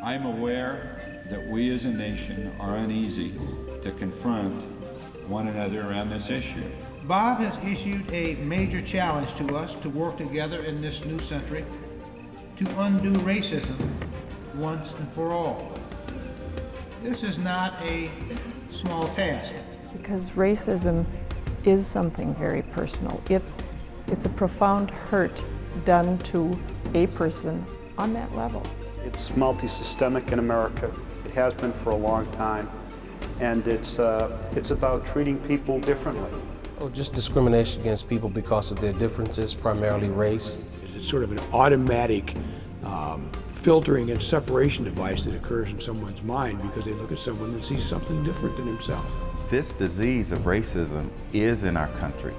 I am aware that we as a nation are uneasy to confront one another around this issue. Bob has issued a major challenge to us to work together in this new century to undo racism once and for all. This is not a small task. Because racism is something very personal. It's a profound hurt done to a person on that level. It's multi-systemic in America. It has been for a long time, and it's about treating people differently. Oh, just discrimination against people because of their differences, primarily race. It's sort of an automatic filtering and separation device that occurs in someone's mind because they look at someone and see something different than himself. This disease of racism is in our country.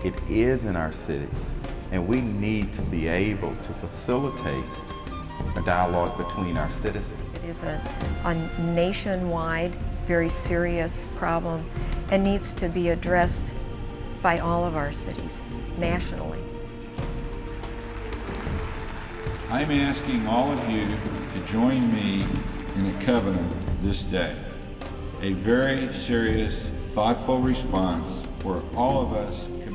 It is in our cities, and we need to be able to facilitate a dialogue between our citizens. It is a nationwide, very serious problem and needs to be addressed by all of our cities, nationally. I'm asking all of you to join me in a covenant this day, a very serious, thoughtful response where all of us committed.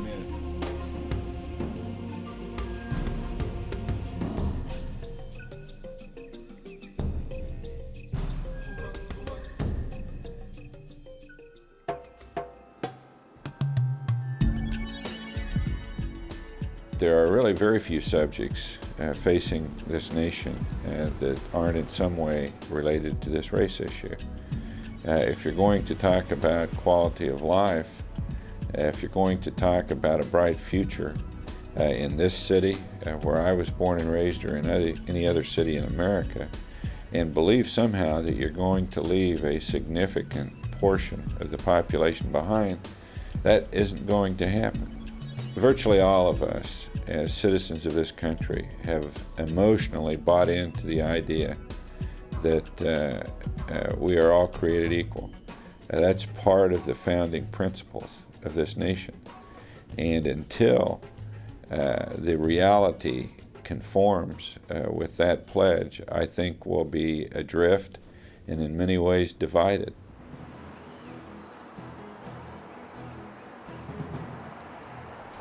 There are really very few subjects facing this nation that aren't in some way related to this race issue. If you're going to talk about quality of life, if you're going to talk about a bright future in this city where I was born and raised, or in any other city in America, and believe somehow that you're going to leave a significant portion of the population behind, that isn't going to happen. Virtually all of us, as citizens of this country, have emotionally bought into the idea that we are all created equal. That's part of the founding principles of this nation. And until the reality conforms with that pledge, I think we'll be adrift and in many ways divided.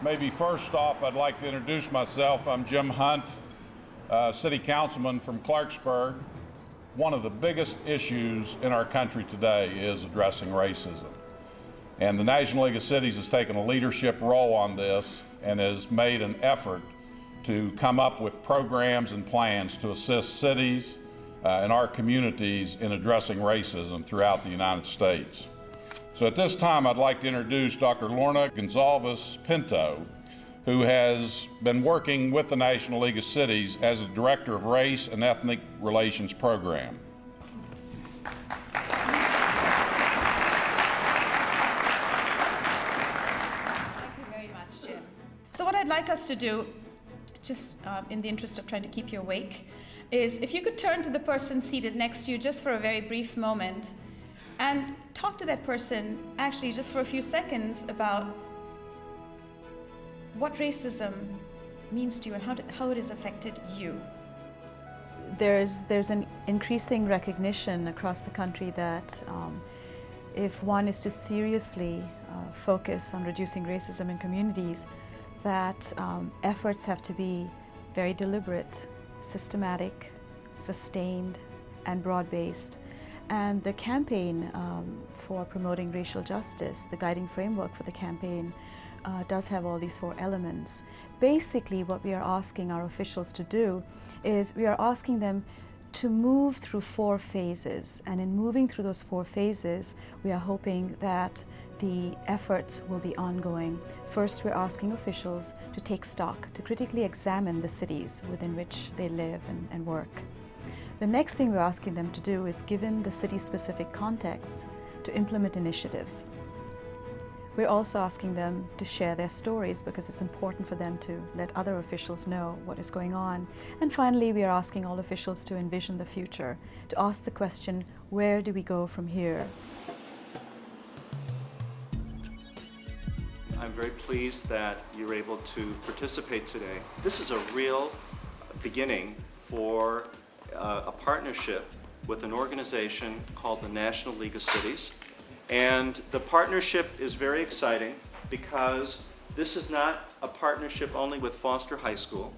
Maybe first off, I'd like to introduce myself. I'm Jim Hunt, City Councilman from Clarksburg. One of the biggest issues in our country today is addressing racism. And the National League of Cities has taken a leadership role on this and has made an effort to come up with programs and plans to assist cities and our communities in addressing racism throughout the United States. So at this time, I'd like to introduce Dr. Lorna Gonzalez Pinto, who has been working with the National League of Cities as the Director of Race and Ethnic Relations Program. Thank you very much, Jim. So what I'd like us to do, just in the interest of trying to keep you awake, is if you could turn to the person seated next to you just for a very brief moment and talk to that person, actually just for a few seconds, about what racism means to you and how it has affected you. There's an increasing recognition across the country that if one is to seriously focus on reducing racism in communities, that efforts have to be very deliberate, systematic, sustained, and broad-based. And the campaign for promoting racial justice, the guiding framework for the campaign, does have all these 4 elements. Basically, what we are asking our officials to do is we are asking them to move through 4 phases. And in moving through those 4 phases, we are hoping that the efforts will be ongoing. First, we're asking officials to take stock, to critically examine the cities within which they live and work. The next thing we're asking them to do is, given the city-specific contexts, to implement initiatives. We're also asking them to share their stories because it's important for them to let other officials know what is going on. And finally, we are asking all officials to envision the future, to ask the question, where do we go from here? I'm very pleased that you're able to participate today. This is a real beginning for a partnership with an organization called the National League of Cities. And the partnership is very exciting because this is not a partnership only with Foster High School.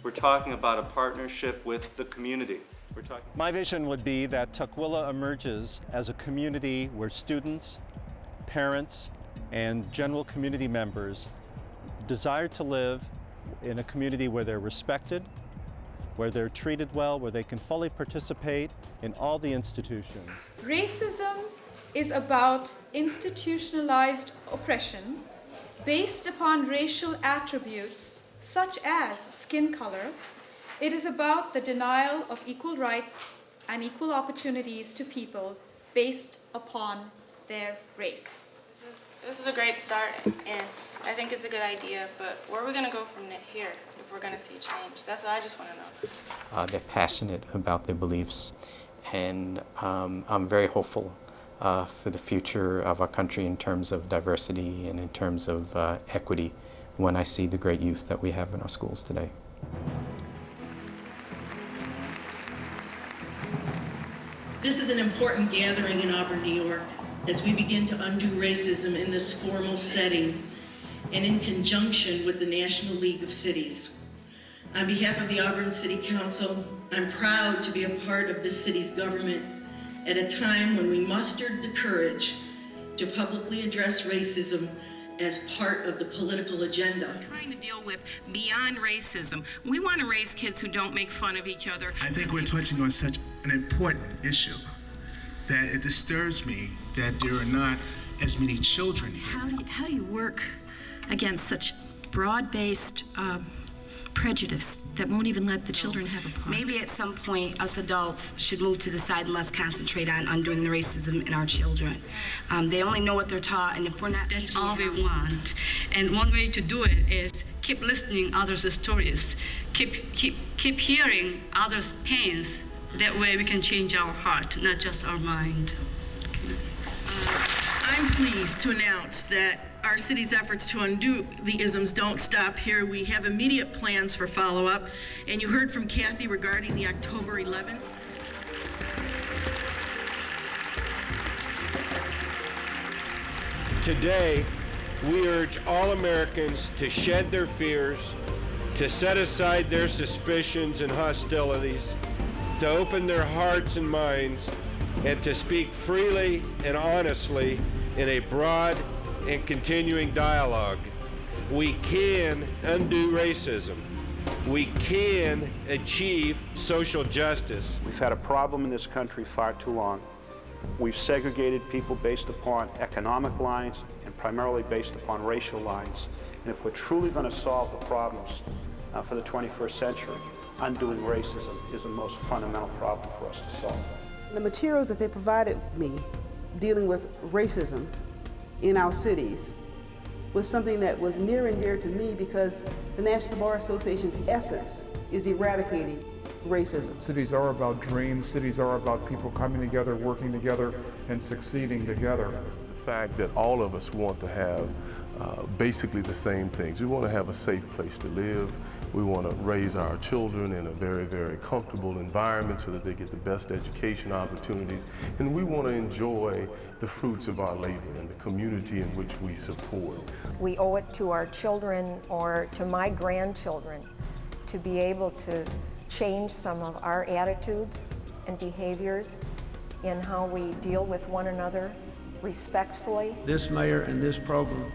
We're talking about a partnership with the community. My vision would be that Tukwila emerges as a community where students, parents, and general community members desire to live in a community where they're respected, where they're treated well, where they can fully participate in all the institutions. Racism is about institutionalized oppression based upon racial attributes such as skin color. It is about the denial of equal rights and equal opportunities to people based upon their race. This is a great start, and I think it's a good idea, but where are we going to go from here if we're going to see change? That's what I just want to know. They're passionate about their beliefs, and I'm very hopeful for the future of our country in terms of diversity and in terms of equity when I see the great youth that we have in our schools today. This is an important gathering in Auburn, New York, as we begin to undo racism in this formal setting and in conjunction with the National League of Cities. On behalf of the Auburn City Council, I'm proud to be a part of this city's government at a time when we mustered the courage to publicly address racism as part of the political agenda. Trying to deal with beyond racism. We want to raise kids who don't make fun of each other. I think we're touching on such an important issue that it disturbs me that there are not as many children here. How do you work against such broad-based prejudice that won't even let the children have a part? Maybe at some point us adults should move to the side and let's concentrate on undoing the racism in our children. They only know what they're taught, and if we're not That's all we want. And one way to do it is keep listening others' stories, keep hearing others' pains. That way we can change our heart, not just our mind. I'm pleased to announce that our city's efforts to undo the isms don't stop here. We have immediate plans for follow-up, and you heard from Kathy regarding the October 11th. Today, we urge all Americans to shed their fears, to set aside their suspicions and hostilities, to open their hearts and minds, and to speak freely and honestly in a broad and continuing dialogue. We can undo racism. We can achieve social justice. We've had a problem in this country far too long. We've segregated people based upon economic lines and primarily based upon racial lines. And if we're truly going to solve the problems for the 21st century, undoing racism is the most fundamental problem for us to solve. The materials that they provided me dealing with racism in our cities was something that was near and dear to me because the National Bar Association's essence is eradicating racism. Cities are about dreams, cities are about people coming together, working together, and succeeding together. The fact that all of us want to have basically the same things. We want to have a safe place to live. We want to raise our children in a very, very comfortable environment so that they get the best education opportunities. And we want to enjoy the fruits of our labor and the community in which we support. We owe it to our children or to my grandchildren to be able to change some of our attitudes and behaviors in how we deal with one another respectfully. This mayor and this program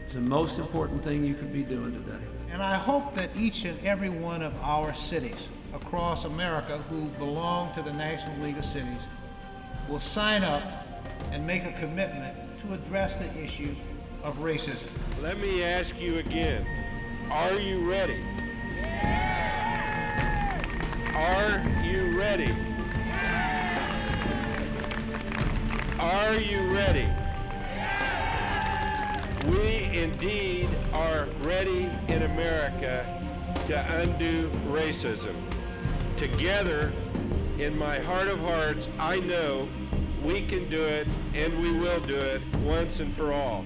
is the most important thing you could be doing today. And I hope that each and every one of our cities across America who belong to the National League of Cities will sign up and make a commitment to address the issue of racism. Let me ask you again, are you ready? Are you ready? Are you ready? We indeed are ready in America to undo racism. Together, in my heart of hearts, I know we can do it and we will do it once and for all.